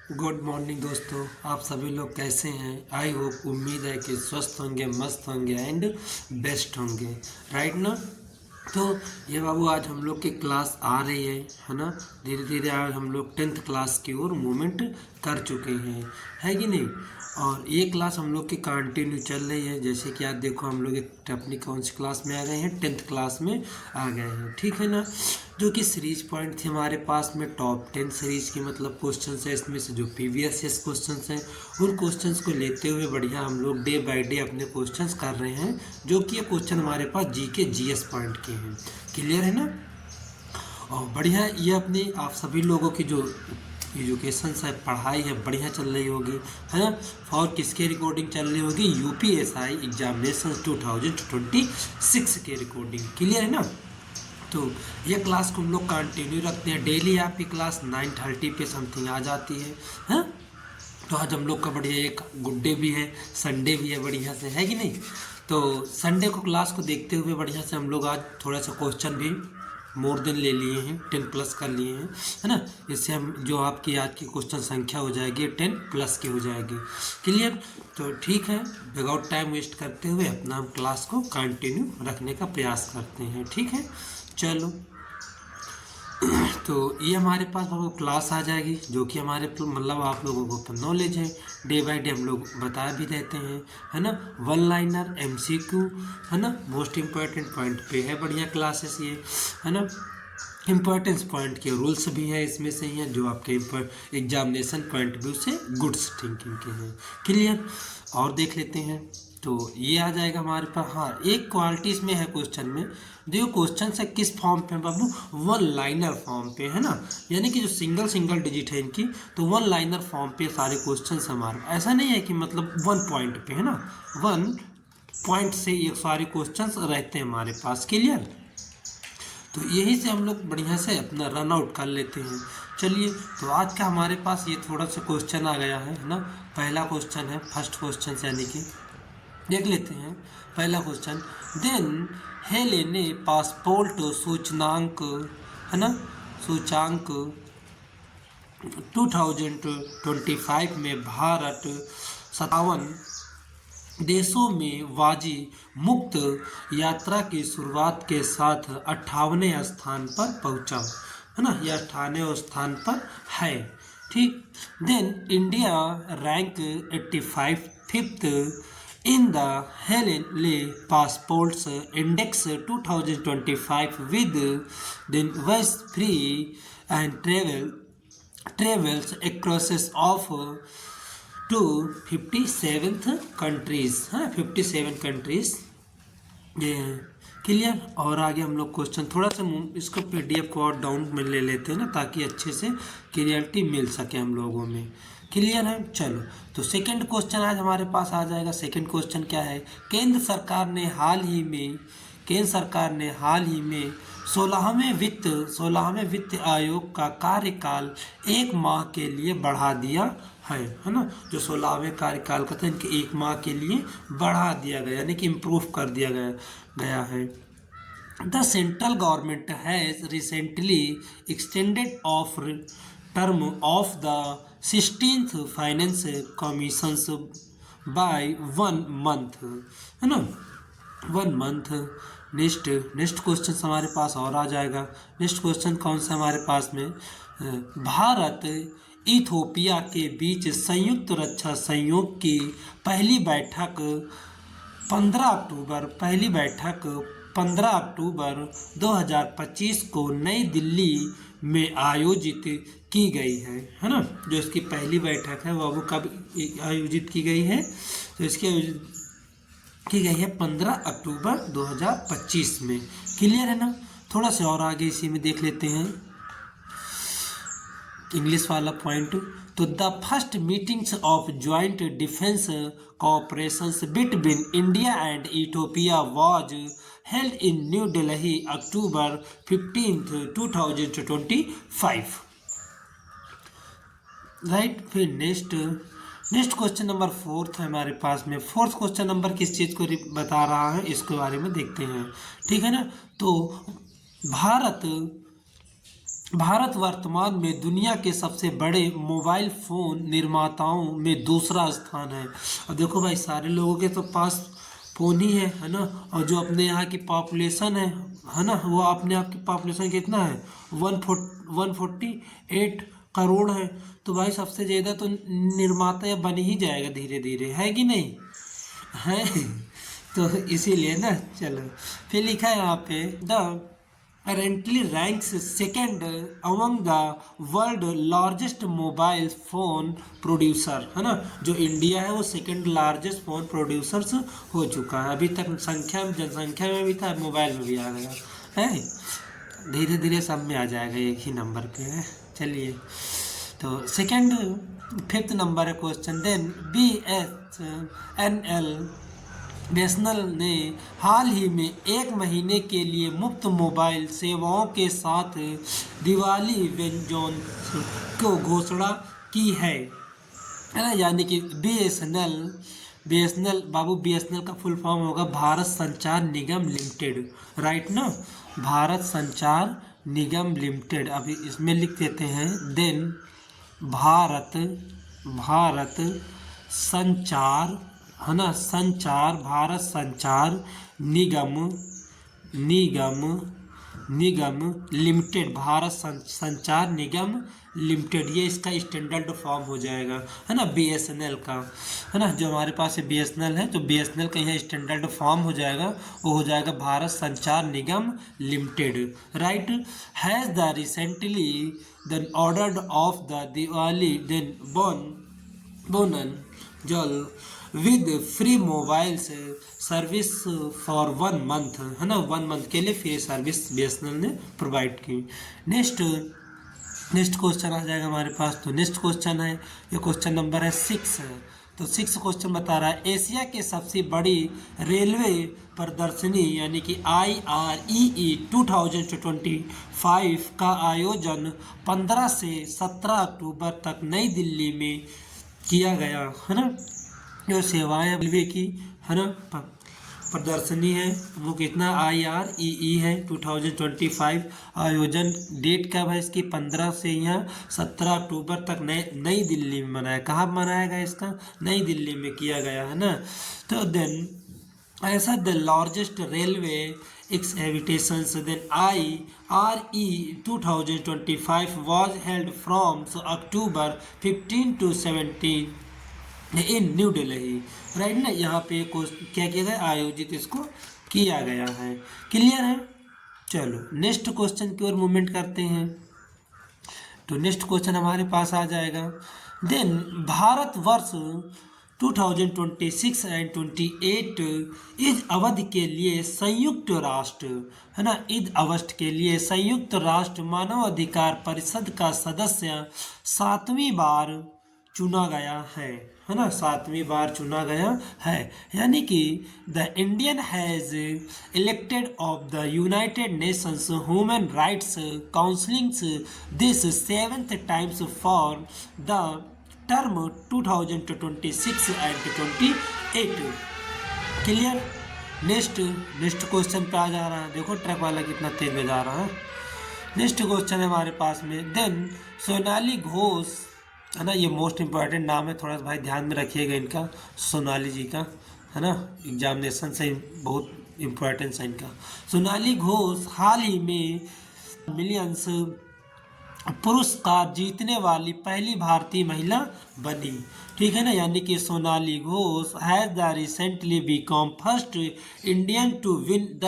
Good morning दोस्तों, आप सभी लोग कैसे हैं। आई होप, उम्मीद है कि स्वस्थ होंगे, मस्त होंगे एंड बेस्ट होंगे, राइट ना। तो ये बाबू, आज हम लोग की क्लास आ रही है ना। धीरे धीरे आज हम लोग 10th क्लास की ओर मूवमेंट कर चुके हैं, है कि नहीं। और ये क्लास हम लोग की कंटिन्यू चल रही है। जैसे कि आप देखो, हम लोग एक अपनी कौन सी क्लास में आ गए हैं, 10th क्लास में आ गए हैं, ठीक है ना। जो कि सीरीज पॉइंट थे हमारे पास में, टॉप 10 सीरीज की मतलब क्वेश्चन है। इसमें से जो प्रीवियस क्वेश्चन हैं उन क्वेश्चंस को लेते हुए बढ़िया हम लोग डे बाय डे अपने क्वेश्चंस कर रहे हैं, जो कि ये क्वेश्चन हमारे पास जीके जीएस पॉइंट के हैं। क्लियर है ना। और बढ़िया ये अपनी आप सभी लोगों की जो एजुकेशन है, पढ़ाई है, बढ़िया चल रही होगी, है ना। और किसके रिकॉर्डिंग चल रही होगी, यूपीएसआई एग्जामिनेशन 2026 के रिकॉर्डिंग। क्लियर है ना। तो ये क्लास को हम लोग कंटिन्यू रखते हैं। डेली आपकी क्लास 9:30 पे समथिंग आ जाती है। तो आज हम लोग का बढ़िया एक गुड डे भी है, संडे भी है, बढ़िया से, है कि नहीं। तो संडे को क्लास को देखते हुए बढ़िया से हम लोग आज थोड़ा सा क्वेश्चन भी मोर देन ले लिए हैं, 10+ कर लिए हैं, है ना। इससे हम जो आपकी आज की क्वेश्चन संख्या हो जाएगी 10+ की हो जाएगी। क्लियर। तो ठीक है, विदाउट टाइम वेस्ट करते हुए अपना हम क्लास को कंटिन्यू रखने का प्रयास करते हैं, ठीक है। चलो, तो ये हमारे पास बाबू क्लास आ जाएगी, जो कि हमारे मतलब आप लोगों को नॉलेज है। डे बाय डे हम लोग बता भी देते हैं, है ना। वन लाइनर, एमसीक्यू, है ना, मोस्ट इम्पॉर्टेंट पॉइंट पे है बढ़िया क्लासेस ये, है ना। इम्पोर्टेंस पॉइंट के रूल्स भी हैं इसमें से ही हैं, जो आपके एग्जामिनेशन पॉइंट व्यू से गुड्स थिंकिंग के हैं। क्लियर। और देख लेते हैं, तो ये आ जाएगा हमारे पास। हाँ, एक क्वालिटीज़ में है क्वेश्चन में, देखो क्वेश्चन से किस फॉर्म पे बाबू, वन लाइनर फॉर्म पे, है ना। यानी कि जो सिंगल डिजिट है इनकी, तो वन लाइनर फॉर्म पे सारे क्वेश्चन हमारे, ऐसा नहीं है कि मतलब वन पॉइंट पे, है ना। वन पॉइंट से ये सारे क्वेश्चन रहते हैं हमारे पास। क्लियर। तो यही से हम लोग बढ़िया से अपना रन आउट कर लेते हैं। चलिए, तो आज का हमारे पास ये थोड़ा सा क्वेश्चन आ गया है ना। पहला क्वेश्चन है, फर्स्ट क्वेश्चन, यानी कि देख लेते हैं पहला क्वेश्चन। देन हेलेने पासपोर्ट सूचनांक, है ना, सूचांक 2025 में भारत 57 देशों में वाजी मुक्त यात्रा की शुरुआत के साथ 58वें स्थान पर पहुंचा, है ना। यह 58वें स्थान पर है, ठीक। Then India rank 85 fifth in the हेलेने passports index 2025 with then west free and travels across of to 57th countries, हाँ 57 कंट्रीज। ये क्लियर। और आगे हम लोग क्वेश्चन थोड़ा सा इसको PDF को और डाउन में ले लेते हैं ना, ताकि अच्छे से क्लियरिटी मिल सके हम लोगों में। क्लियर है। चलो, तो सेकंड क्वेश्चन आज हमारे पास आ जाएगा। सेकंड क्वेश्चन क्या है, केंद्र सरकार ने हाल ही में 16वें वित्त आयोग का कार्यकाल 1 माह के लिए बढ़ा दिया है ना। जो 16वें कार्यकाल का था, इनके 1 माह के लिए बढ़ा दिया गया, यानी कि इम्प्रूव कर दिया गया है। The central government has recently extended of term of the 16th finance commissions by 1 month, है ना, 1 मंथ। नेक्स्ट क्वेश्चन हमारे पास और आ जाएगा। नेक्स्ट क्वेश्चन कौन सा हमारे पास में, भारत इथोपिया के बीच संयुक्त रक्षा सहयोग की पहली बैठक 15 अक्टूबर 2025 को नई दिल्ली में आयोजित की गई है ना। जो इसकी पहली बैठक है वो कब आयोजित की गई है, तो इसकी की गई है 15 अक्टूबर 2025 में। क्लियर है ना। थोड़ा सा और आगे इसी में देख लेते हैं इंग्लिश वाला पॉइंट। तो the first meetings of joint defence cooperations between India and Ethiopia was held in New Delhi October 15, 2025, right. फिर नेक्स्ट क्वेश्चन नंबर 4 है हमारे पास में। फोर्थ क्वेश्चन नंबर किस चीज़ को बता रहा है, इसके बारे में देखते हैं, ठीक है ना। तो भारत भारत वर्तमान में दुनिया के सबसे बड़े मोबाइल फ़ोन निर्माताओं में दूसरा स्थान है। और देखो भाई, सारे लोगों के तो पास फ़ोन ही है ना। और जो अपने यहाँ की पॉपुलेशन है ना, वो अपने आप की पॉपुलेशन कितना है, 148 करोड़ है। तो भाई सबसे ज़्यादा तो निर्माता बन ही जाएगा धीरे धीरे, है कि नहीं है। तो इसीलिए ना, चलो फिर लिखा है यहाँ पे, the currently ranks second among the world largest mobile phone producer, है ना। जो इंडिया है वो सेकंड लार्जेस्ट फोन प्रोड्यूसर्स हो चुका है। अभी तक संख्या में, जनसंख्या में भी था, मोबाइल में भी आ गया है। धीरे धीरे सब में आ जाएगा, एक ही नंबर पे है। चलिए, तो सेकंड, फिफ्थ नंबर है क्वेश्चन। देन BSNL बीएसएनएल ने हाल ही में एक महीने के लिए मुफ्त मोबाइल सेवाओं के साथ दिवाली व्यंजन को घोषणा की है ना। यानी कि बीएसएनएल बाबू, बीएसएनएल का फुल फॉर्म होगा भारत संचार निगम लिमिटेड, राइट ना, भारत संचार निगम लिमिटेड। अभी इसमें लिख देते हैं, देन भारत संचार, है ना, भारत संचार निगम लिमिटेड, भारत संचार निगम लिमिटेड, ये इसका स्टैंडर्ड फॉर्म हो जाएगा, है ना, बीएसएनएल का, है ना। जो हमारे पास बीएसएनएल है, तो बीएसएनएल का यहाँ स्टैंडर्ड फॉर्म हो जाएगा, वो हो जाएगा Bharat Sanchar Nigam limited, right. Has the recently then ordered of the Diwali then bonanza with free mobile service for 1 month, है ना, 1 मंथ के लिए फ्री सर्विस बीएसएनएल ने प्रोवाइड की। नेक्स्ट क्वेश्चन आ जाएगा हमारे पास। तो नेक्स्ट क्वेश्चन है, ये क्वेश्चन नंबर है 6 है। तो 6 क्वेश्चन बता रहा है, एशिया के सबसे बड़ी रेलवे प्रदर्शनी यानी कि IREE 2025 का आयोजन 15 से 17 अक्टूबर तक नई दिल्ली में किया गया, है ना। जो सेवाएं रेलवे की, है ना, प्रदर्शनी है, वो कितना IREE है 2025। आयोजन डेट कब है इसकी, 15 से यहाँ 17 अक्टूबर तक नई दिल्ली में मनाया। कहाँ मनाया गया इसका, नई दिल्ली में किया गया, है ना। तो देन ऐसा the largest railway exhibitions then IRE 2025 was held from October 15 to 17 in New Delhi, right ना। यहाँ पे क्या किया गया, आयोजित इसको किया गया है। क्लियर है। चलो नेक्स्ट क्वेश्चन की ओर मूवमेंट करते हैं। तो नेक्स्ट क्वेश्चन हमारे पास आ जाएगा, देन भारतवर्ष 2026 एंड 28 इस अवधि के लिए संयुक्त राष्ट्र, है ना, ईद अगस्त के लिए संयुक्त राष्ट्र मानवाधिकार परिषद का सदस्य 7वीं बार चुना गया है ना, 7वीं बार चुना गया है। यानी कि the Indian has elected of the United Nations human rights councils this 7th times for the term 2026 and 28। Clear. Next question पे आ जा रहा है, देखो ट्रक वाला कितना तेज में जा रहा है। नेक्स्ट क्वेश्चन है हमारे पास में, देन सोनाली घोष, है ना, ये मोस्ट इम्पॉर्टेंट नाम है, थोड़ा सा भाई ध्यान में रखिएगा इनका, सोनाली जी का, है ना, एग्जामिनेशन से बहुत इम्पोर्टेंस है इनका। सोनाली घोष हाल ही में मिलियंस पुरस्कार जीतने वाली पहली भारतीय महिला बनी, ठीक है ना। यानी कि Sonali Ghosh has the recently become first Indian to win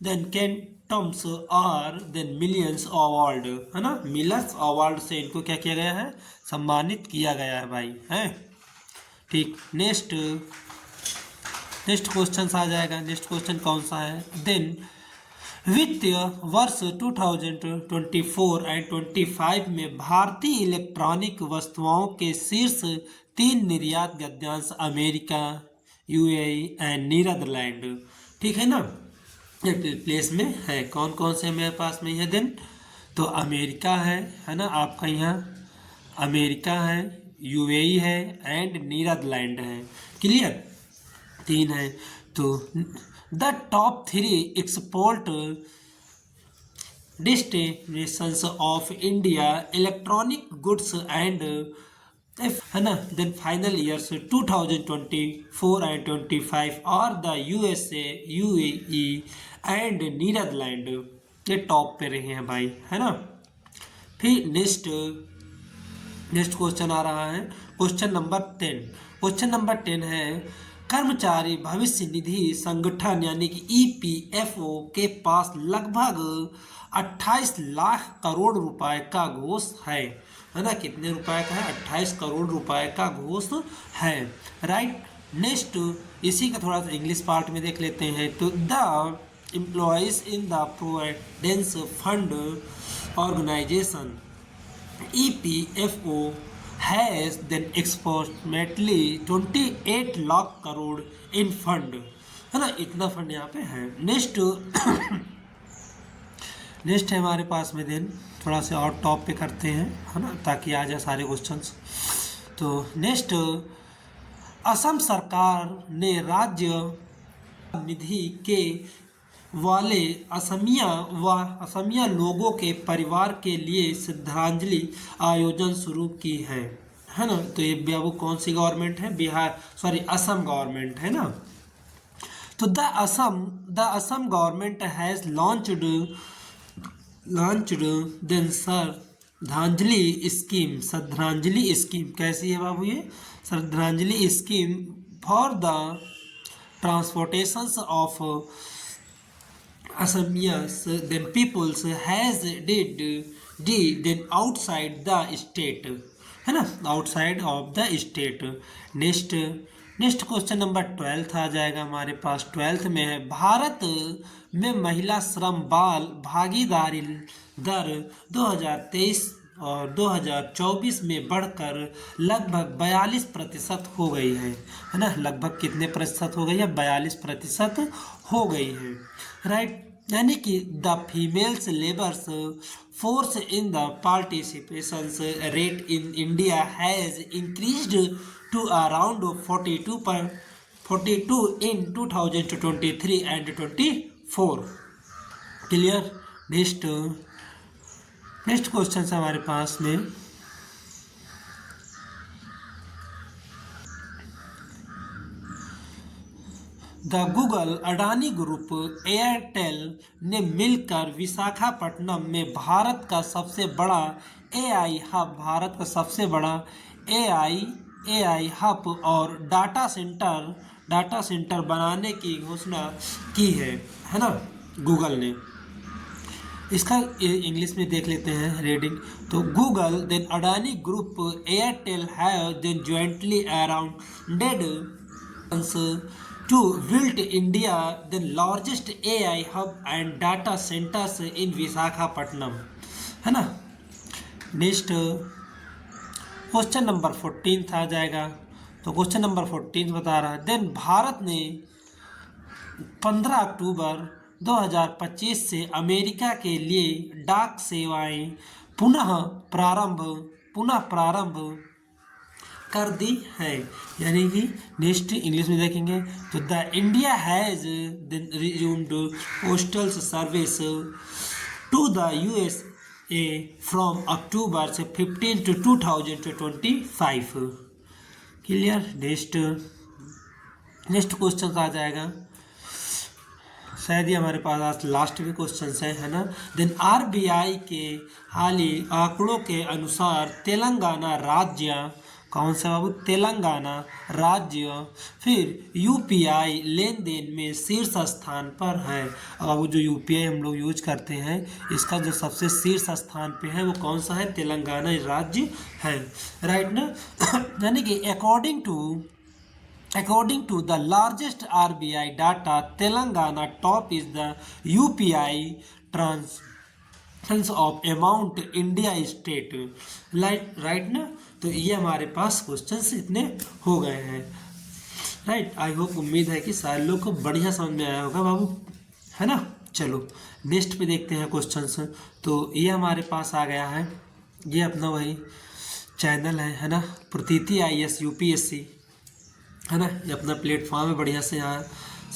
then कैंटम्स और देन मिलियंस अवार्ड, है ना, मिलर्स अवार्ड से इनको क्या किया गया है, सम्मानित किया गया है भाई, है ठीक। नेक्स्ट क्वेश्चन आ जाएगा। नेक्स्ट क्वेश्चन कौन सा है, देन वित्तीय वर्ष 2024 एंड 25 में भारतीय इलेक्ट्रॉनिक वस्तुओं के शीर्ष 3 निर्यात गद्यांश अमेरिका, UAE एंड नीदरलैंड, ठीक है ना, प्लेस में है। कौन कौन से मेरे पास में है, देन तो अमेरिका है ना, आपका यहाँ अमेरिका है, UAE है एंड नीदरलैंड है। क्लियर, 3 है। तो the top 3 export destinations of India electronic goods and, है ना, देन फाइनल ईयर्स 2024 एंड 25 और the USA, UAE and Netherland ये टॉप पे रहे हैं भाई, है ना। फिर नेक्स्ट क्वेश्चन आ रहा है, क्वेश्चन नंबर 10। क्वेश्चन नंबर 10 है, कर्मचारी भविष्य निधि संगठन यानी कि ईपीएफओ के पास लगभग 28 लाख करोड़ रुपए का घोष है ना। कितने रुपए का है? 28 करोड़ रुपए का घोष है, राइट। नेक्स्ट इसी का थोड़ा सा इंग्लिश पार्ट में देख लेते हैं। तो the employees in the providence fund organisation EPFO has then approximately 28 lakh crore in fund, है ना, इतना फंड यहाँ पे है। नेक्स्ट है हमारे पास में, देन थोड़ा सा और टॉप पे करते हैं, है ना, ताकि आ जाए सारे क्वेश्चंस। तो नेक्स्ट, असम सरकार ने राज्य निधि के वाले असमिया लोगों के परिवार के लिए श्रद्धांजलि आयोजन शुरू की है ना। तो ये बाबू कौन सी गवर्नमेंट है? असम गवर्नमेंट है ना। तो the Assam government has launched then Shraddhanjali scheme कैसी है बाबू? ये Shraddhanjali scheme for the transportation of Assamese then peoples has did then outside the state, है ना, outside of the state। Next question number 12 आ जाएगा हमारे पास। 12 में है, भारत में महिला श्रम बाल भागीदारी दर 2023 और 2024 में बढ़कर लगभग 42% हो गई है ना। लगभग कितने प्रतिशत हो गई है? 42% हो गई है, राइट। यानी कि the females labours force in the participation rate in India has increased to around 42 in 2023 and 24। Clear. Next question है हमारे पास में, the Google, Adani group, Airtel ने मिलकर विशाखापट्टनम में भारत का सबसे बड़ा एआई हब और डाटा सेंटर बनाने की घोषणा की है ना, गूगल ने। इसका इंग्लिश में देख लेते हैं रीडिंग। तो Google then Adani group Airtel have then jointly around to build India the largest AI hub and data centers in Visakhapatnam, है ना। नेक्स्ट क्वेश्चन नंबर 14 आ जाएगा। तो क्वेश्चन नंबर 14 बता रहा है, देन भारत ने 15 अक्टूबर 2025 से अमेरिका के लिए डाक सेवाएं पुनः प्रारंभ कर दी है। यानी कि नेक्स्ट इंग्लिश में देखेंगे तो the India has resumed postal service to the USA from October से 15 to 2025। क्लियर। नेक्स्ट क्वेश्चन आ जाएगा, शायद ही हमारे पास आज लास्ट भी क्वेश्चन है ना। देन RBI के हालिया आंकड़ों के अनुसार तेलंगाना राज्य, कौन सा बाबू? तेलंगाना राज्य फिर UPI लेन देन में शीर्ष स्थान पर है। अब बाबू जो UPI हम लोग यूज करते हैं, इसका जो सबसे शीर्ष स्थान पे है वो कौन सा है? तेलंगाना राज्य है, राइट ना। यानी कि according to the largest RBI data, Telangana top is the UPI transactions of amount India state, right ना। तो ये हमारे पास क्वेश्चंस इतने हो गए हैं, राइट। आई होप, उम्मीद है कि सारे लोग को बढ़िया समझ में आया होगा बाबू, है ना। चलो नेक्स्ट पे देखते हैं क्वेश्चंस। तो ये हमारे पास आ गया है, ये अपना वही चैनल है ना, प्रतीति IAS UPSC, है ना। ये अपना प्लेटफॉर्म है, बढ़िया से यहाँ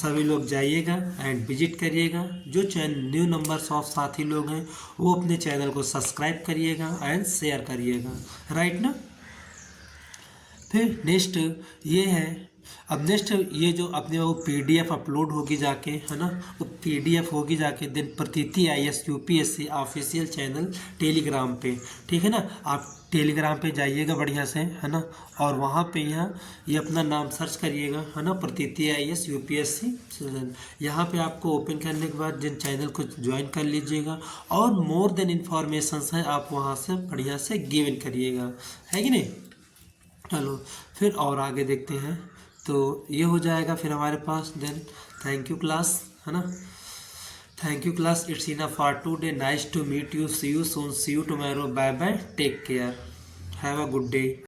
सभी लोग जाइएगा एंड विजिट करिएगा। जो न्यू नंबर्स ऑफ साथी लोग हैं वो अपने चैनल को सब्सक्राइब करिएगा एंड शेयर करिएगा, राइट ना। फिर नेक्स्ट ये है, अब नेक्स्ट ये जो अपने वो PDF अपलोड होगी जाके, है ना, वो PDF होगी जाके देन प्रतीति IAS UPSC official channel Telegram पे, ठीक है ना। आप टेलीग्राम पे जाइएगा बढ़िया से, है ना, और वहाँ पे ये अपना नाम सर्च करिएगा, है ना, प्रतीति IAS UPSC। यहाँ पे आपको ओपन करने के बाद जिन चैनल को ज्वाइन कर लीजिएगा और मोर देन इन्फॉर्मेशन है आप वहाँ से बढ़िया से गिवन करिएगा, है कि नहीं। चलो फिर और आगे देखते हैं। तो ये हो जाएगा फिर हमारे पास। देन थैंक यू क्लास, है ना, thank you class, it's enough for today, nice to meet you, see you soon, see you tomorrow, bye bye, take care, have a good day.